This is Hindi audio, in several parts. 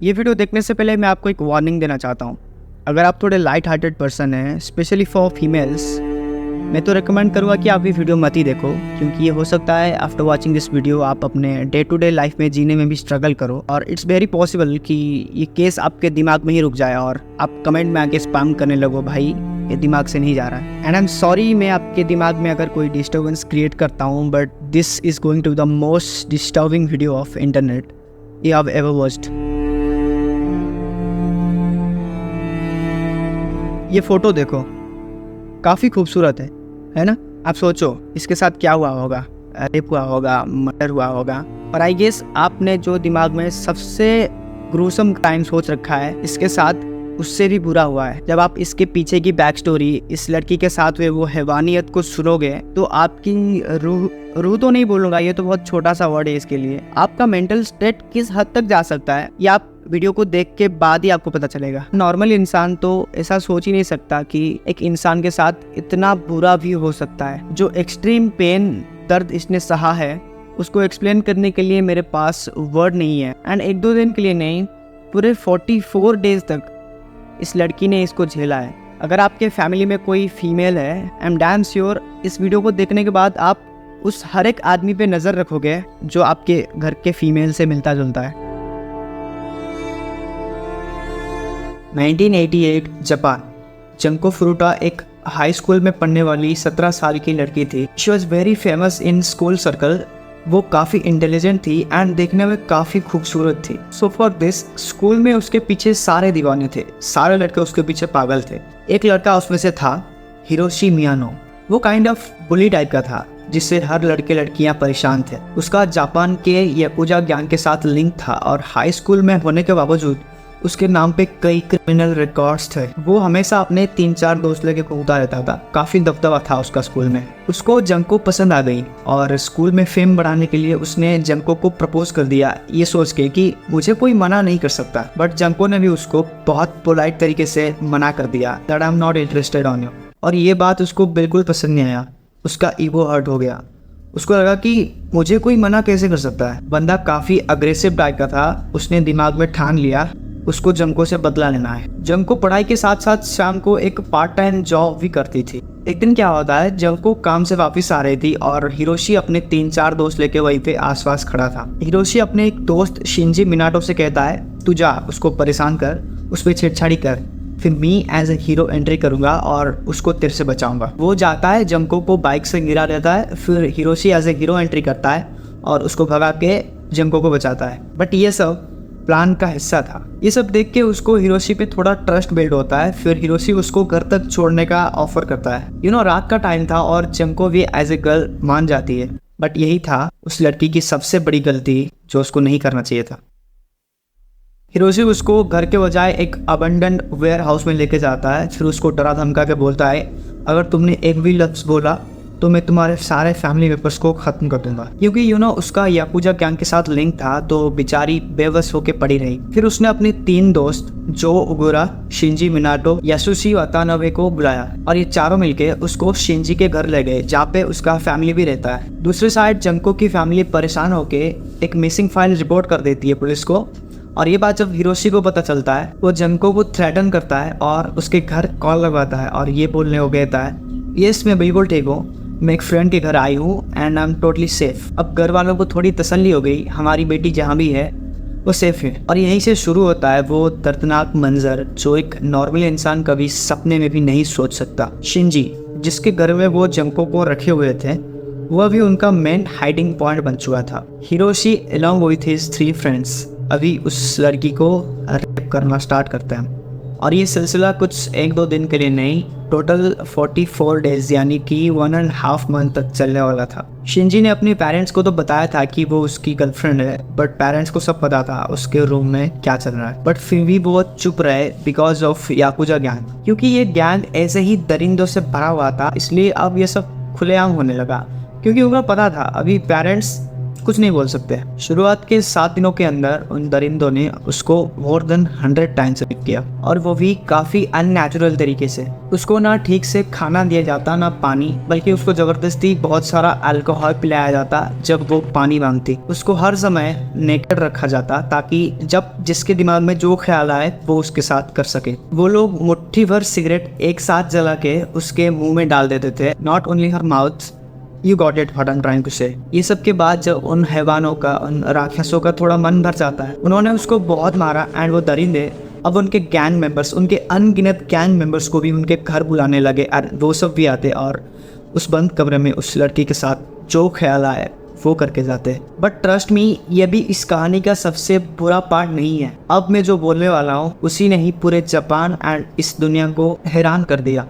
ये वीडियो देखने से पहले मैं आपको एक वार्निंग देना चाहता हूँ। अगर आप थोड़े लाइट हार्टेड पर्सन हैं, स्पेशली फॉर फीमेल्स, मैं तो रिकमेंड करूँगा कि आप ये वीडियो मत ही देखो, क्योंकि ये हो सकता है आफ्टर वाचिंग दिस वीडियो आप अपने डे टू डे लाइफ में जीने में भी स्ट्रगल करो, और इट्स वेरी पॉसिबल कि ये केस आपके दिमाग में ही रुक जाए और आप कमेंट में आके स्पैम करने लगो, भाई ये दिमाग से नहीं जा रहा है। एंड आई एम सॉरी, मैं आपके दिमाग में अगर कोई डिस्टर्बेंस क्रिएट करता हूँ, but this is going to the most disturbing video of internet you have ever watched। ये फोटो देखो, काफ़ी खूबसूरत है ना। आप सोचो इसके साथ क्या हुआ होगा, रेप हुआ होगा, मर्डर हुआ होगा। और आई गेस आपने जो दिमाग में सबसे ग्रूसम क्राइम सोच रखा है, इसके साथ उससे भी बुरा हुआ है। जब आप इसके पीछे की बैक स्टोरी, इस लड़की के साथ हुए वो हैवानियत को सुनोगे तो आपकी रूह तो नहीं बोलूँगा, ये तो बहुत छोटा सा वर्ड है इसके लिए, आपका मेंटल स्टेट किस हद तक जा सकता है ये आप वीडियो को देख के बाद ही आपको पता चलेगा। नॉर्मल इंसान तो ऐसा सोच ही नहीं सकता कि एक इंसान के साथ इतना बुरा भी हो सकता है। जो एक्सट्रीम पेन, दर्द इसने सहा है, उसको एक्सप्लेन करने के लिए मेरे पास वर्ड नहीं है। एंड एक दो दिन के लिए नहीं, पूरे 44 डेज तक इस लड़की ने इसको झेला है। अगर आपके फैमिली में कोई फीमेल है, आई एम डैम श्योर इस वीडियो को देखने के बाद आप उस हर एक आदमी पे नज़र रखोगे जो आपके घर के फीमेल से मिलता जुलता है। 1988 जापान। जंको फुरुटा एक हाई स्कूल में पढ़ने वाली 17 साल की लड़की थी। She was very famous in school circle. वो काफ़ी इंटेलिजेंट थी एंड देखने में काफ़ी खूबसूरत थी। सो फॉर दिस स्कूल में उसके पीछे सारे दीवाने थे, सारे लड़के उसके पीछे पागल थे। एक लड़का उसमें से था हिरोशी मियानो। वो काइंड ऑफ बुली टाइप का था, जिससे हर लड़के लड़कियां परेशान थे। उसका जापान के याकुजा गैंग के साथ लिंक था और हाई स्कूल में होने के बावजूद उसके नाम पे कई क्रिमिनल रिकॉर्ड्स थे। वो हमेशा अपने 3-4 दोस्त लेके घूमता रहता था। काफ़ी दबदबा था उसका स्कूल में। उसको जंको पसंद आ गई और स्कूल में फेम बढ़ाने के लिए उसने जंको को प्रपोज कर दिया, ये सोच के कि मुझे कोई मना नहीं कर सकता। बट जंको ने भी उसको बहुत पोलाइट तरीके से मना कर दिया, that I am not interested on you. और ये बात उसको बिल्कुल पसंद नहीं आया। उसका ईगो हर्ट हो गया। उसको लगा कि मुझे कोई मना कैसे कर सकता है। बंदा काफ़ी अग्रेसिव टाइप का था। उसने दिमाग में ठान लिया उसको जंको से बदला लेना है। जंको पढ़ाई के साथ साथ शाम को एक पार्ट टाइम जॉब भी करती थी। एक दिन क्या होता है, जंको काम से वापस आ रही थी और हिरोशी अपने 3-4 दोस्त लेके वहीं पे आसपास खड़ा था। हिरोशी अपने एक दोस्त शिंजी मिनाटो से कहता है, तू जा उसको परेशान कर, उस पर छेड़छाड़ी कर, फिर me as a hero entry करूंगा और उसको तेरे से बचाऊंगा। वो जाता है, जंको को बाइक से गिरा देता है, फिर Hiroshi as a hero entry करता है और उसको भगा के जंको को बचाता है। बट ये सब प्लान का हिस्सा था। ये सब देख के उसको हिरोशी पे थोड़ा ट्रस्ट बिल्ड होता है। फिर हिरोशी उसको घर तक छोड़ने का ऑफर करता है। रात का टाइम था और जंको भी एज ए गर्ल मान जाती है। बट यही था उस लड़की की सबसे बड़ी गलती जो उसको नहीं करना चाहिए था। हिरोशी उसको घर के बजाय एक अबंडन वेयर हाउस में लेके जाता है। फिर उसको डरा धमका के बोलता है, अगर तुमने एक भी लफ्ज़ बोला तो मैं तुम्हारे सारे फैमिली मेंबर्स को ख़त्म कर दूंगा। क्योंकि उसका याकुजा गैंग के साथ लिंक था, तो बेचारी बेबस होके पड़ी रही। फिर उसने अपने 3 दोस्त जो उगुरा, शिंजी मिनाटो, यासुशी वातानाबे को बुलाया और ये चारों मिलके उसको शिंजी के घर ले गए, जहाँ पे उसका फैमिली भी रहता है। दूसरी साइड जंको की फैमिली परेशान होके एक मिसिंग फाइल रिपोर्ट कर देती है पुलिस को। और ये बात जब हिरोशी को पता चलता है, वो जंको को थ्रेटन करता है और उसके घर कॉल लगवाता है और ये बोलने को कहता है, यस मैं बिल्कुल ठीक हूँ, मैं एक फ्रेंड के घर आई हूँ and I am totally safe. अब घर वालों को थोड़ी तसल्ली हो गई, हमारी बेटी जहाँ भी है वो सेफ है। और यहीं से शुरू होता है वो दर्दनाक मंजर जो एक नॉर्मल इंसान कभी सपने में भी नहीं सोच सकता। शिंजी, जिसके घर में वो जंको को रखे हुए थे, वह भी उनका मेन हाइडिंग पॉइंट बन चुका था। Hiroshi along with his 3 friends अभी उस लड़की को रेप करना स्टार्ट करते हैं। और ये सिलसिला कुछ 1-2 दिन के लिए नहीं, टोटल 44 डेज यानी कि 1.5 मंथ तक चलने वाला था। शिंजी ने अपने पेरेंट्स को तो बताया था कि वो उसकी गर्लफ्रेंड है, बट पेरेंट्स को सब पता था उसके रूम में क्या चल रहा है। बट फिर भी वो चुप रहे बिकॉज ऑफ याकुजा गैंग, क्योंकि ये गैंग ऐसे ही दरिंदों से भरा हुआ था। इसलिए अब ये सब खुलेआम होने लगा, क्योंकि उनको पता था अभी पेरेंट्स कुछ नहीं बोल सकते। शुरुआत के 7 दिनों के अंदर उन दरिंदों ने उसको मोर देन 100 टाइम्स रेप किया, और वो भी काफी अननेचुरल तरीके से। उसको ना ठीक से खाना दिया जाता ना पानी, बल्कि उसको जबरदस्ती बहुत सारा अल्कोहल पिलाया जाता जब वो पानी मांगती। उसको हर समय नेकेड रखा जाता ताकि जब जिसके दिमाग में जो ख्याल आए वो उसके साथ कर सके। वो लोग मुट्ठी भर सिगरेट एक साथ जला के उसके मुंह में डाल देते थे। Not only her mouth, you got it what I am trying to say. ये सब के बाद जब उन हैवानों का, उन राक्षसों का थोड़ा मन भर जाता है, उन्होंने उसको बहुत मारा एंड वो दरिंदे अब उनके गैंग मेंबर्स, उनके अनगिनत गैंग मेंबर्स को भी उनके घर बुलाने लगे और वो सब भी आते और उस बंद कमरे में उस लड़की के साथ जो ख्याल आए वो करके जाते। बट ट्रस्ट मी, ये भी इस कहानी का सबसे बुरा पार्ट नहीं है। अब मैं जो बोलने वाला हूँ उसी ने ही पूरे जापान एंड इस दुनिया को हैरान कर दिया।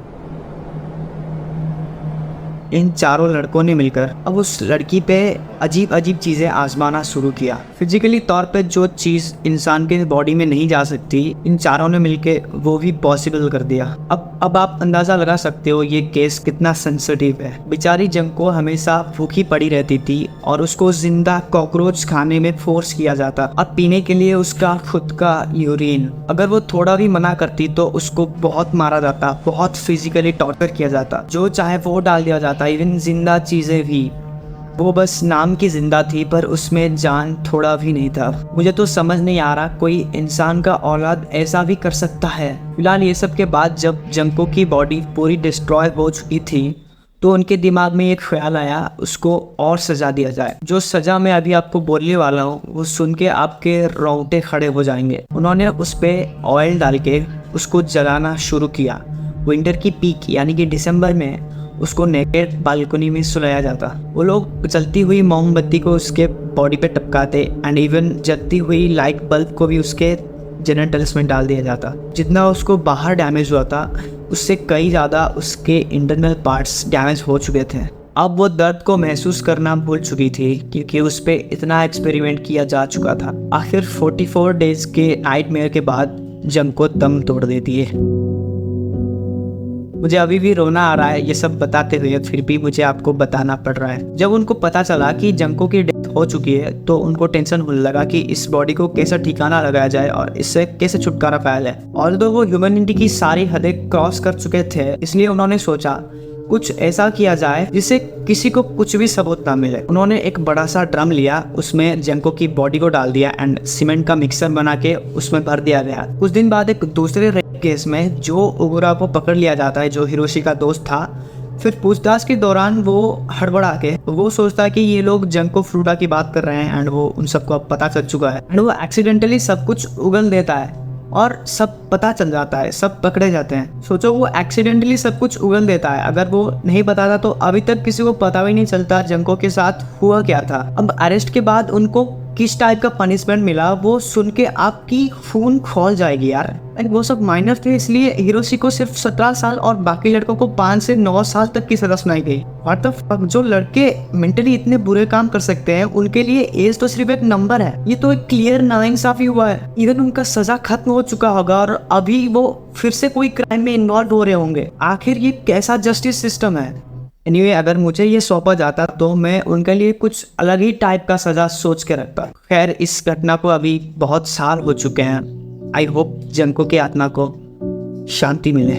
इन चारों लड़कों ने मिलकर अब उस लड़की पे अजीब अजीब चीज़ें आजमाना शुरू किया। फिजिकली तौर पे जो चीज़ इंसान के बॉडी में नहीं जा सकती, इन चारों ने मिलके वो भी पॉसिबल कर दिया। अब आप अंदाज़ा लगा सकते हो ये केस कितना सेंसिटिव है। बेचारी जंको हमेशा भूखी पड़ी रहती थी और उसको जिंदा कॉकरोच खाने में फोर्स किया जाता और पीने के लिए उसका खुद का यूरिन। अगर वो थोड़ा भी मना करती तो उसको बहुत मारा जाता, बहुत फिजिकली टॉर्चर किया जाता, जो चाहे वो डाल दिया जाता, इवन जिंदा चीज़ें भी। वो बस नाम की जिंदा थी पर उसमें जान थोड़ा भी नहीं था। मुझे तो समझ नहीं आ रहा कोई इंसान का औलाद ऐसा भी कर सकता है। फिलहाल ये सब के बाद जब जंको की बॉडी पूरी डिस्ट्रॉय हो चुकी थी तो उनके दिमाग में एक ख्याल आया उसको और सजा दिया जाए। जो सजा मैं अभी आपको बोलने वाला हूँ वो सुन के आपके रोंगटे खड़े हो जाएंगे। उन्होंने उस पर ऑयल डाल के उसको जलाना शुरू किया। विंटर की पीक यानी कि दिसंबर में उसको नेकेड बालकनी में सुलाया जाता। वो लोग जलती हुई मोमबत्ती को उसके बॉडी पे टपकाते एंड इवन जलती हुई लाइट बल्ब को भी उसके जेनिटल्स में डाल दिया जाता। जितना उसको बाहर डैमेज हुआ था उससे कई ज़्यादा उसके इंटरनल पार्ट्स डैमेज हो चुके थे। अब वो दर्द को महसूस करना भूल चुकी थी क्योंकि उस पर इतना एक्सपेरिमेंट किया जा चुका था। आखिर 44 डेज के नाइटमेयर के बाद जंको दम तोड़ देती है। मुझे अभी भी रोना आ रहा है ये सब बताते हुए, फिर भी मुझे आपको बताना पड़ रहा है। जब उनको पता चला कि जंको की डेथ हो चुकी है तो उनको टेंशन होने लगा कि इस बॉडी को कैसे ठिकाना लगाया जाए और इससे कैसे छुटकारा पाया जाए। ऑल्दो वो ह्यूमैनिटी की सारी हदें क्रॉस कर चुके थे, इसलिए उन्होंने सोचा कुछ ऐसा किया जाए जिससे किसी को कुछ भी सबूत ना मिले। उन्होंने एक बड़ा सा ड्रम लिया, उसमें जंको की बॉडी को डाल दिया एंड सीमेंट का मिक्सर बना के उसमें भर दिया गया। कुछ दिन बाद एक दूसरे रेप केस में जो उगुरा को पकड़ लिया जाता है, जो हिरोशी का दोस्त था। फिर पूछताछ के दौरान वो हड़बड़ा के वो सोचता है कि ये लोग जंको फ्रूटा की बात कर रहे हैं एंड वो उन सबको अब पता चल चुका है एंड वो एक्सीडेंटली सब कुछ उगल देता है और सब पता चल जाता है, सब पकड़े जाते हैं। सोचो वो एक्सीडेंटली सब कुछ उगल देता है, अगर वो नहीं बताता तो अभी तक किसी को पता भी नहीं चलता जंको के साथ हुआ क्या था। अब अरेस्ट के बाद उनको किस टाइप का पनिशमेंट मिला वो सुन के आपकी खून खोल जाएगी यार। वो सब माइनर थे इसलिए हिरोशी को सिर्फ 17 साल और बाकी लड़कों को 5 से 9 साल तक की सजा सुनाई गई। व्हाट द फक, जो लड़के मेंटली इतने बुरे काम कर सकते हैं उनके लिए एज तो सिर्फ एक नंबर है। ये तो एक क्लियर नाइंसाफी हुआ है। इवन उनका सजा खत्म हो चुका होगा और अभी वो फिर से कोई क्राइम में इन्वॉल्व हो रहे होंगे। आखिर ये कैसा जस्टिस सिस्टम है? एनीवे, अगर मुझे ये सौंपा जाता तो मैं उनके लिए कुछ अलग ही टाइप का सजा सोच के रखता। खैर, इस घटना को अभी बहुत साल हो चुके हैं। आई होप जंको की आत्मा को शांति मिले।